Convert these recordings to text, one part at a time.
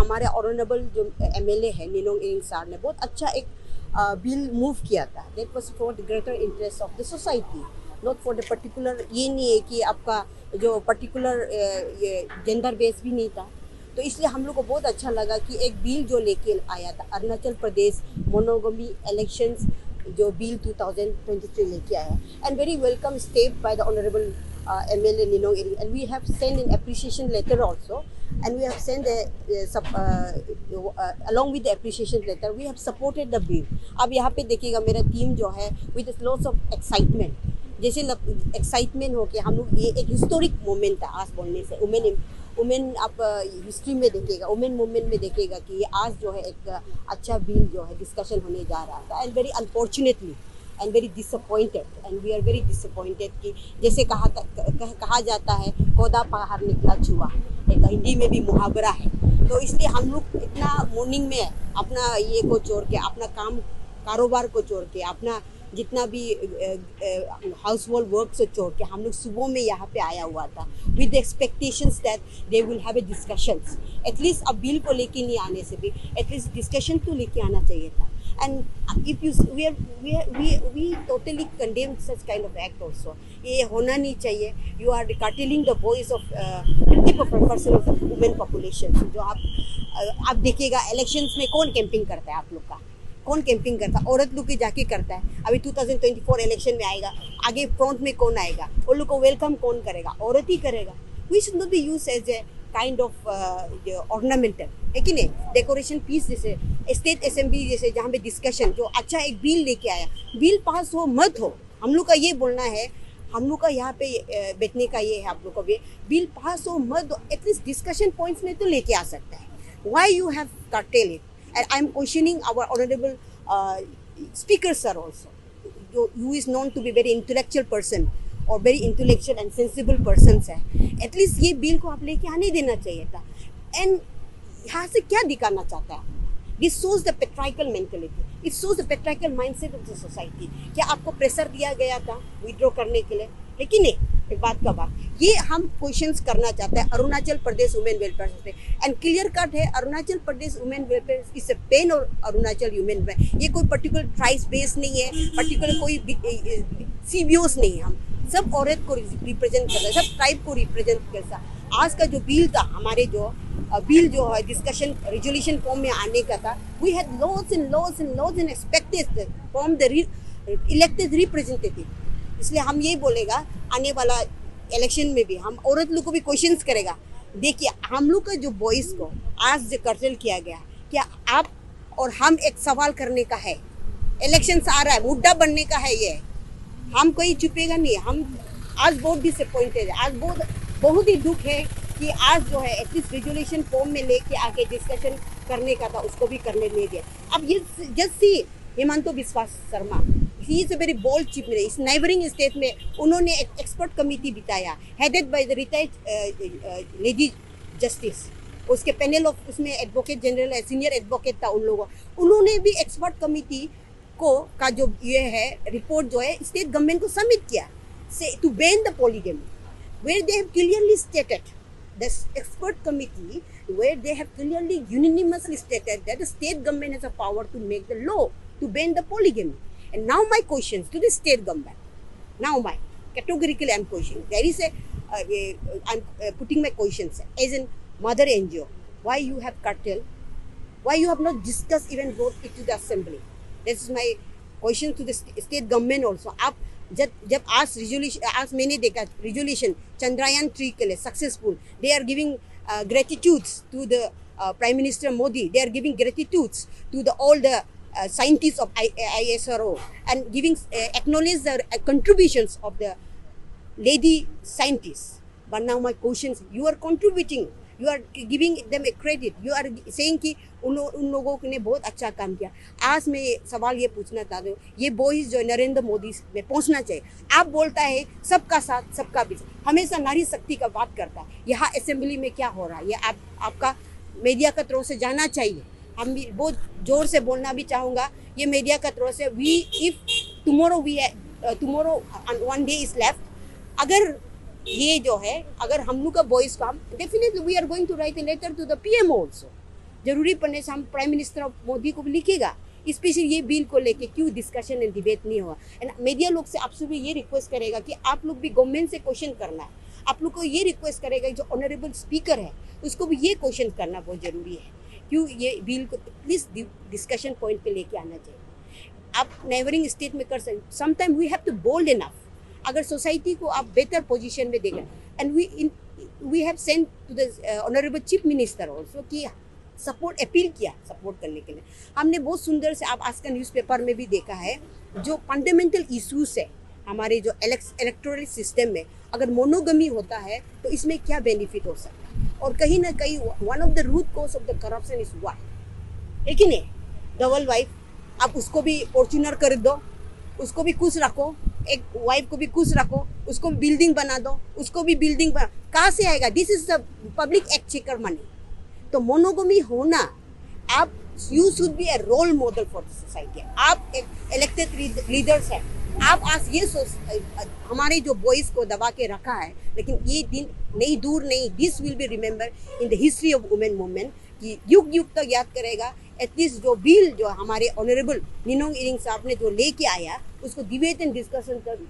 हमारे ऑनरेबल जो एमएलए है निनोंग इरिंग सर ने बहुत अच्छा एक बिल मूव किया था। That was for the greater interest of the society, not for the particular, ये नहीं है कि आपका जो पर्टिकुलर ये जेंडर बेस भी नहीं था। तो इसलिए हम लोग को बहुत अच्छा लगा कि एक बिल जो लेके आया था अरुणाचल प्रदेश मोनोगमी इलेक्शंस जो बिल 2023 लेके आया, and very welcome step by the honourable MLA Ninong Iring, and we have sent an appreciation letter also, and we have sent along with the appreciation letter we have supported the bill. अब यहाँ पे देखिएगा मेरा team जो है with lots of excitement, जैसे excitement हो के हम लोग, ये एक हिस्टोरिक मोमेंट था आज बोलने से। वुमेन आप हिस्ट्री में देखिएगा, वुमेन मूवमेंट में देखिएगा कि ये आज जो है एक अच्छा बिल जो है डिस्कशन होने जा रहा था। And very unfortunately and very disappointed, and we are very disappointed कि जैसे कहा जाता है पौधा बाहर निकला छुआ, एक हिंदी में भी मुहावरा है। तो इसलिए हम लोग इतना मॉर्निंग में अपना ये को छोड़ के, अपना कारोबार को छोड़ के, अपना जितना भी हाउस होल्ड वर्क से छोड़ के हम लोग सुबह में यहाँ पे आया हुआ था with the expectations that they will have a discussions. At least अब बिल को लेके नहीं आने से भी एटलीस्ट डिस्कशन तो लेके आना चाहिए था। And if you we totally condemn such kind of act also. ये होना नहीं चाहिए। You are curtailing the voice of 50% of women population. जो आप देखिएगा इलेक्शंस में कौन कैंपिंग करता है, आप लोग का कौन कैंपिंग करता है? औरत लोग के जाके करता है। अभी 2024 इलेक्शन में आएगा, आगे फ्रंट में कौन आएगा? उन लोग को वेलकम कौन करेगा? औरत ही करेगा। We should not be use as a kind of ornamental, है कि नहीं, डेकोरेशन पीस। जैसे स्टेट असेंबली जैसे जहाँ पे डिस्कशन जो अच्छा एक बिल लेके आया, बिल पास हो मत हो, हम लोग का ये बोलना है। हम लोग का यहाँ पे बैठने का ये है, आप लोग को भी बिल पास हो मत हो, एटलीस्ट डिस्कशन पॉइंट्स में तो लेके आ सकता है। Why you have cartel it? And I am questioning our honorable speaker sir also, who is known to be very intellectual person और very intellectual and sensible persons है। At least ये bill को आप लेके आने देना चाहिए था। And यहाँ से क्या दिखाना चाहता है? This shows the patriarchal mentality. It shows the patriarchal mindset of the society. क्या आपको प्रेशर दिया गया था विड्रॉ करने के लिए, है कि नहीं? एक बात का बात, ये हम क्वेश्चंस करना चाहते हैं अरुणाचल प्रदेश वुमेन वेलफेयर से। एंड क्लियर कट है, Arunachal Pradesh women welfare is a pen और अरुणाचल ह्यूमन राइट। ये कोई पर्टिकुलर ट्राइब्स बेस नहीं है, पर्टिकुलर कोई सीबीओस नहीं है। हम सब औरत को रिप्रेजेंट करता है, सब ट्राइब को रिप्रेजेंट करता है। आज का जो बिल था, हमारे जो बिल जो है डिस्कशन रेजोल्यूशन फॉर्म में आने का था, we had laws and expected from the elected representative. इसलिए हम ये बोलेगा आने वाला इलेक्शन में भी हम औरत लोग को भी क्वेश्चंस करेगा। देखिए हम लोग का जो वॉइस को आज जो कर्टल किया गया, क्या आप और हम एक सवाल करने का है। इलेक्शन आ रहा है, मुद्दा बनने का है ये, हम कोई छुपेगा नहीं। हम आज बहुत डिसअपॉइंटेड है, आज बहुत ही दुख है कि आज जो है एटलीस्ट रेजोल्यूशन फॉर्म में लेके आके डिस्कशन करने का था, उसको भी करने नहीं दिया। अब ये just see Hemant Biswa Sarma, he is a very bold chief minister. इस नाइबरिंग स्टेट में उन्होंने एक एक्सपर्ट कमेटी बिताया headed by the retired lady justice. उसके पैनल ऑफ उसमें एडवोकेट जनरल सीनियर एडवोकेट था उन लोगों, उन्होंने भी एक्सपर्ट कमेटी को का जो ये है रिपोर्ट जो है स्टेट गवर्नमेंट को सबमिट किया से to ban the polygamy, where they have clearly stated the expert committee, where they have clearly unanimously stated that the state government has a power to make the law to ban the polygamy. And now my questions to the state government, now my categorically I'm questioning, there is I'm putting my questions as in mother NGO, why you have curtailed, why you have not discussed even brought it to the assembly? This is my question to the state government also. आप जब आज resolution, आज मैंने देखा resolution Chandrayaan 3 के लिए successful, they are giving gratitudes to the prime minister Modi, they are giving gratitudes to the all the scientists of ISRO and giving acknowledge the contributions of the lady scientists. But now my questions, you are contributing, you are giving them a credit, you are saying कि उन लोगों ने बहुत अच्छा काम किया। आज मैं सवाल ये पूछना चाहता हूँ, ये वॉइस जो नरेंद्र मोदी में पहुँचना चाहिए। आप बोलता है सबका साथ सबका विकास, हमेशा नारी शक्ति का बात करता है। यहाँ असेंबली में क्या हो रहा है, ये आपका मीडिया का थ्रू से जाना चाहिए। हम भी बहुत जोर से बोलना भी चाहूँगा, ये मीडिया का थ्रू से we if tomorrow one day is left, अगर ये जो है अगर हम लोग का वॉइस काम definitely we are going to write a letter to the PM also जरूरी पड़ने से हम प्राइम मिनिस्टर मोदी को भी लिखेगा, स्पेशली ये बिल को लेके क्यों डिस्कशन एंड डिबेट नहीं हुआ। एंड मीडिया लोग से आपसे भी ये रिक्वेस्ट करेगा कि आप लोग भी गवर्नमेंट से क्वेश्चन करना है, आप लोग को ये रिक्वेस्ट करेगा जो ऑनरेबल स्पीकर है उसको भी ये क्वेश्चन करना बहुत ज़रूरी है, क्यों ये बिल को एटलीस्ट डिस्कशन पॉइंट पे लेके आना चाहिए। आप नेबरिंग स्टेट में कर सकते, sometime we have to bold enough, अगर सोसाइटी को आप बेहतर पोजीशन में देगा। And we have sent to the honourable chief minister also कि सपोर्ट अपील किया सपोर्ट करने के लिए। हमने बहुत सुंदर से, आप आज का न्यूज़पेपर में भी देखा है, जो फंडामेंटल इश्यूज है हमारे जो इलेक्टोरल सिस्टम में, अगर मोनोगमी होता है तो इसमें क्या बेनिफिट हो सकता है, और कहीं ना कहीं one of the root cause of the corruption is wife, है कि नहीं, डबल वाइफ। आप उसको भी फॉर्च्यूनर कर दो, उसको भी खुश रखो, एक वाइफ को भी खुश रखो, उसको भी बिल्डिंग बना दो, उसको भी बिल्डिंग बना, कहाँ से आएगा? This is the public exchequer money. तो मोनोगमी होना, आप you should be a role model for society. आप एक इलेक्टेड लीडर्स हैं, आप आज ये हमारे जो बॉयज को दबा के रखा है, लेकिन ये दिन नहीं दूर नहीं, this will be remember in the history of women movement, कि युग युग तक याद करेगा। एटलीस्ट जो बिल जो हमारे ऑनरेबल निनोंग इरिंग साहब ने जो लेके आया, उसको डिबेट एंड डिस्कशन तक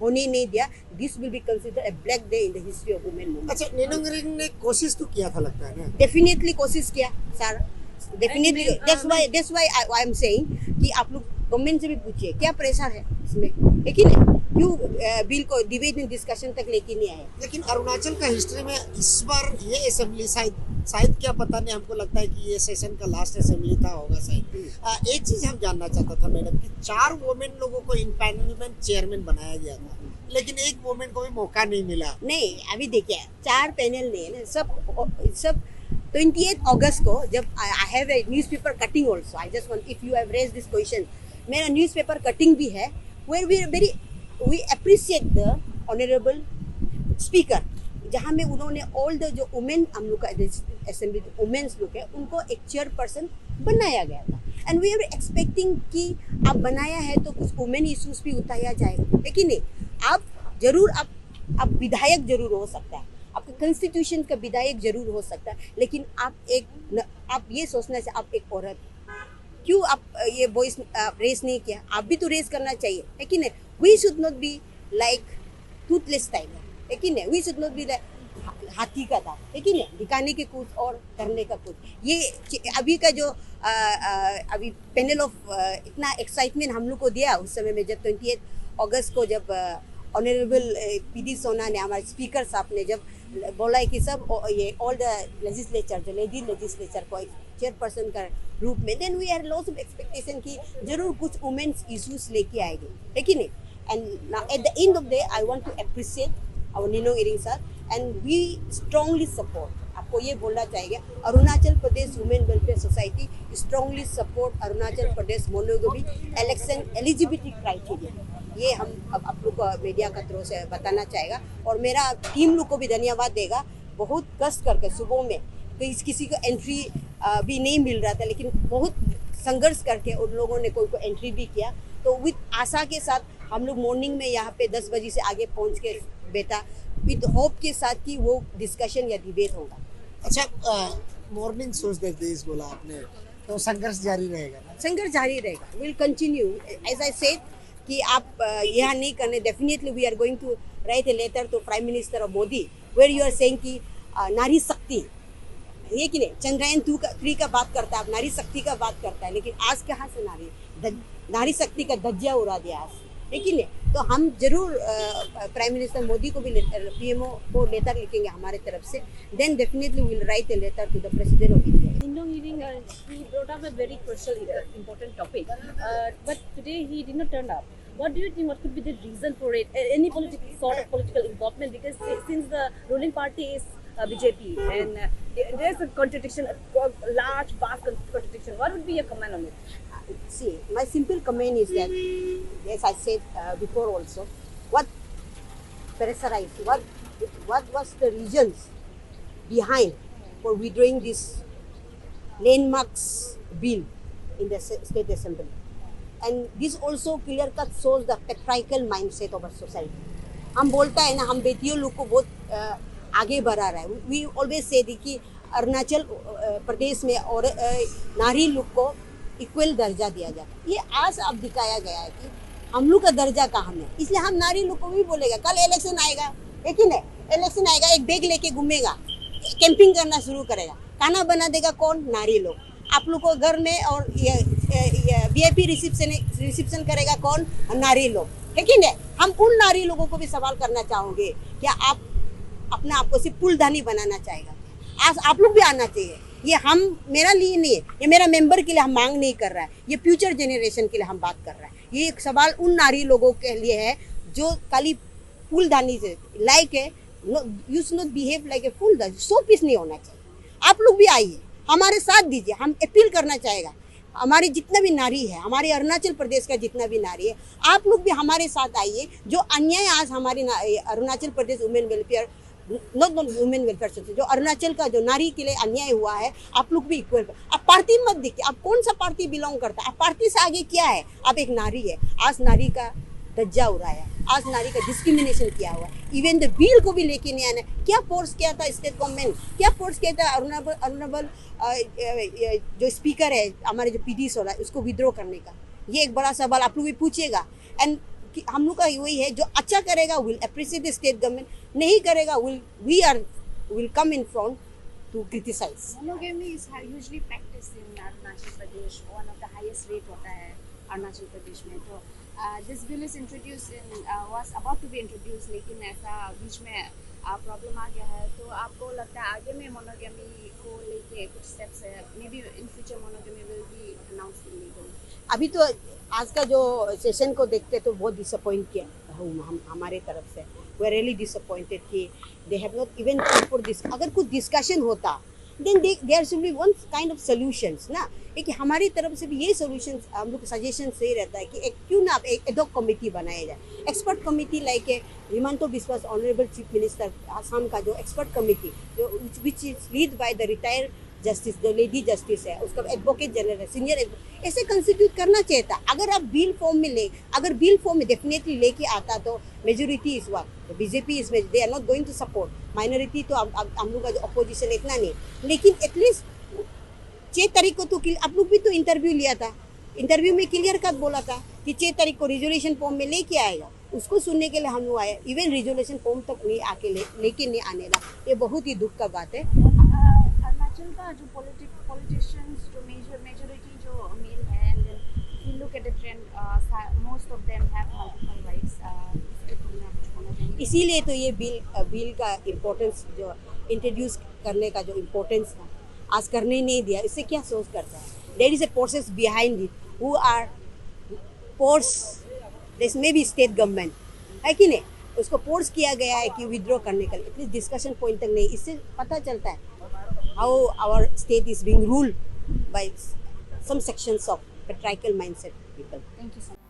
होने नहीं दिया। This will be considered a black day in the history of women movement. अच्छा, निनोंग इरिंग ने कोशिश तो किया था लगता है ना? डेफिनेटली कोशिश किया sir, definitely. That's why I am saying कि आप लोग गवर्नमेंट से भी पूछिए क्या प्रेशर है इसमें, है कि नहीं, क्यों बिल को डिबेट एंड डिस्कशन तक लेके नहीं आए। लेकिन अरुणाचल का हिस्ट्री में इस बार ये असेंबली शायद क्या पता नहीं, हमको लगता है कि ये सेशन का लास्ट असेंबली था होगा शायद। एक चीज हम जानना चाहता था मैडम कि 4 वुमेन लोगों को इम्पैनलमेंट चेयरमैन बनाया गया था, लेकिन एक वुमेन को भी मौका नहीं मिला। नहीं, अभी देखिए 4 पैनल नहीं है ना, सब 28 अगस्त को जब I have a newspaper cutting also, I just want, if you have raised this question, मेरा न्यूज़पेपर कटिंग भी है, where we appreciate the honourable speaker, जहाँ में उन्होंने ऑल द जो वुमेन हम लोग का असेंबली वुमेन्स लोग है उनको एक चेयरपर्सन बनाया गया था। एंड वी आर एक्सपेक्टिंग कि आप बनाया है तो कुछ वुमेन इश्यूज भी उठाया जाएगा, लेकिन नहीं, आप जरूर आप विधायक जरूर हो सकता है, आपका कॉन्स्टिट्यूशन का विधायक जरूर हो सकता है, लेकिन आप ये सोचना चाहिए आप एक औरत, क्यों आप ये वॉइस रेस नहीं किया? आप भी तो रेस करना चाहिए, है कि नहीं? We should not be like toothless tiger, है कि नहीं? We should not be like हाथी का दांत, है कि नहीं, दिखाने के कुछ और करने का कुछ। ये अभी का जो अभी पैनल ऑफ इतना एक्साइटमेंट हम लोग को दिया उस समय में, जब 28 अगस्त को जब ऑनरेबल पीडी सोना ने, हमारे स्पीकर साहब ने जब बोला है कि सब ये ऑल द लेजिस्लेचर, जो लेडी लेजिस्लेचर को एक चेयरपर्सन का रूप में, then we had lots of expectation कि जरूर कुछ वुमेन्स इश्यूज लेके आएगी, है कि नहीं? And at the end of day I want to appreciate our Ninong Ering sir, and we strongly support, आपको ये बोलना चाहिए, Arunachal Pradesh women welfare society strongly support Arunachal Pradesh monogamy election eligibility criteria. ये हम अब आप लोग को मीडिया का थ्रू से बताना चाहेगा, और मेरा टीम लोग को भी धन्यवाद देगा, बहुत कष्ट करके सुबह में किसी को एंट्री भी नहीं मिल रहा था, लेकिन बहुत संघर्ष करके उन लोगों ने कोई को एंट्री भी किया। तो विद आशा के साथ हम लोग मॉर्निंग में यहाँ पे 10 बजे से आगे पहुँच के बैठा, विद होप के साथ कि वो डिस्कशन या डिबेट होगा। अच्छा, मॉर्निंग सोच देश बोला आपने, तो संघर्ष जारी रहेगा ना? संघर्ष जारी रहेगा, will continue as I said कि आप यहाँ नहीं करने, definitely we are going to write a letter to prime minister of Modi where you are saying कि नारी शक्ति, ये कि नहीं, चंद्रयान 3 का बात करता है, आप नारी शक्ति का बात करता है, लेकिन आज कहाँ से नारी शक्ति का धज्जिया उड़ा दिया आज, है कि नहीं? तो हम जरूर प्राइम मिनिस्टर मोदी को भी पीएमओ को लेटर लिखेंगे हमारे तरफ से, then definitely will write a letter to the president of India. Ninnong Iring, he brought up a very crucial, important topic, but today he did not turn up. What do you think? What could be the reason for it? Any political involvement? Because since the ruling party is BJP, and there's a contradiction, a large, vast contradiction. What would be your comment on it? See, my simple comment is that, as I said before also, what pressurized, what was the reasons behind for withdrawing this landmarks bill in the state assembly, and this also clear cut shows the patriarchal mindset of our society. हम बोलता है ना, हम बेटियों लोग को बहुत आगे बढ़ा रहा है। We always say कि अरुणाचल प्रदेश में और नारी लोग को इक्वल दर्जा दिया जाता। ये आज अब दिखाया गया है कि हम लोग का दर्जा कहाँ है, इसलिए हम नारी लोग को भी बोलेगा। कल इलेक्शन आएगा, लेकिन इलेक्शन आएगा, एक बैग लेके घूमेगा, कैंपिंग करना शुरू करेगा, खाना बना देगा कौन? नारी लोग। आप लोग को घर में और VIP रिसेप्शन करेगा कौन? नारी लोग, है कि नहीं? हम उन नारी लोगों को भी सवाल करना चाहोगे, क्या आप अपने आप को सिर्फ पुलदानी बनाना चाहेगा? आज आप लोग भी आना चाहिए। ये हम मेरा लिए नहीं है, ये मेरा मेंबर के लिए हम मांग नहीं कर रहा है, ये फ्यूचर जनरेशन के लिए हम बात कर रहे हैं। ये एक सवाल उन नारी लोगों के लिए है जो खाली फूलदानी से लाइक है, you should not behave like a फूलदानी, सो पीस नहीं होना चाहिए। आप लोग भी आइए, हमारे साथ दीजिए। हम अपील करना चाहेगा, हमारे जितना भी नारी है, हमारे अरुणाचल प्रदेश का जितना भी नारी है, आप लोग भी हमारे साथ आइए। जो अन्याय आज हमारे Arunachal Pradesh women welfare, not women welfare society, जो अरुणाचल का जो नारी के लिए अन्याय हुआ है, आप लोग भी इक्वल। आप पार्टी मत देखिए, आप कौन सा पार्टी बिलोंग करता है, आप पार्टी से आगे क्या है? आप एक नारी है। आज नारी का धज्जा उड़ाया, आज नारी का डिस्क्रिमिनेशन किया हुआ, इवन द बिल को भी लेके नहीं आना। क्या फोर्स किया था स्टेट गवर्नमेंट, क्या फोर्स किया था ऑनरेबल जो स्पीकर है हमारे, जो PD सोला है, उसको विड्रॉ करने का? ये एक बड़ा सवाल आप लोग भी पूछिएगा। एंड हम लोग का वही है, जो अच्छा करेगा will appreciate the state government, नहीं करेगा will come in front to criticise. Monogamy is usually practiced in Arunachal Pradesh, one of the highest rate होता है अरुणाचल प्रदेश में। तो this bill is introduced was about to be introduced, लेकिन ऐसा बीच में problem आ गया है। तो आपको लगता है आगे में मोनोगेमी को लेके कुछ स्टेप्स है, may be in future monogamy will be announced legal? अभी तो आज का जो सेशन को देखते तो बहुत डिसअपॉइंट किया हम हमारे तरफ से। वी आर रियली डिसअपॉइंटेड कि they have not even for this. अगर कुछ डिस्कशन होता then there should be one kind of solutions ना। एक हमारी तरफ से भी ये सॉल्यूशन हम लोग सजेशन सही रहता है कि एक क्यों ना आप एक एडॉक कमेटी बनाया जाए, एक्सपर्ट कमेटी लाइक हिमंतो बिस्वास ऑनरेबल चीफ मिनिस्टर आसाम का जो एक्सपर्ट कमेटी जो which is lead by the retired justice, जो लेडी जस्टिस है, उसका एडवोकेट जनरल है, सीनियर ऐसे कंस्टिट्यूट करना चाहिए था। अगर आप बिल फॉर्म में अगर बिल फॉर्म में डेफिनेटली लेके आता तो मेजोरिटी इस वक्त बीजेपी इसमें they are not going to support, minority तो हम लोग का जो अपोजिशन इतना नहीं, लेकिन एटलीस्ट 6 तारीख को तो आप लोग भी तो इंटरव्यू लिया था, इंटरव्यू में क्लियर कट बोला था कि 6 तारीख को रिजोल्यूशन फॉर्म में लेके आएगा। उसको सुनने के लिए हम लोग आए, इवन रिजोल्यूशन फॉर्म तक नहीं आके लेके नहीं आने लगा। ये बहुत ही दुख का बात है। अरुणाचल का जो politicians जो majority जो मेल है, and then if you look at the trend, most of them have multiple rights. इसके बारे में आप कुछ बोलना चाहेंगे? इसीलिए तो ये बिल का इम्पोर्टेंस जो इंट्रोड्यूस करने का जो इम्पोर्टेंस था आज करने नहीं दिया। इससे क्या सोच करता है? There is a process behind it who are force, this may be state government, है कि नहीं? उसको फोर्स किया गया है कि विड्रॉ करने का, एटलीस्ट डिस्कशन पॉइंट तक नहीं। इससे पता चलता है how our state is being ruled by some sections of patriarchal mindset people. Thank you so much.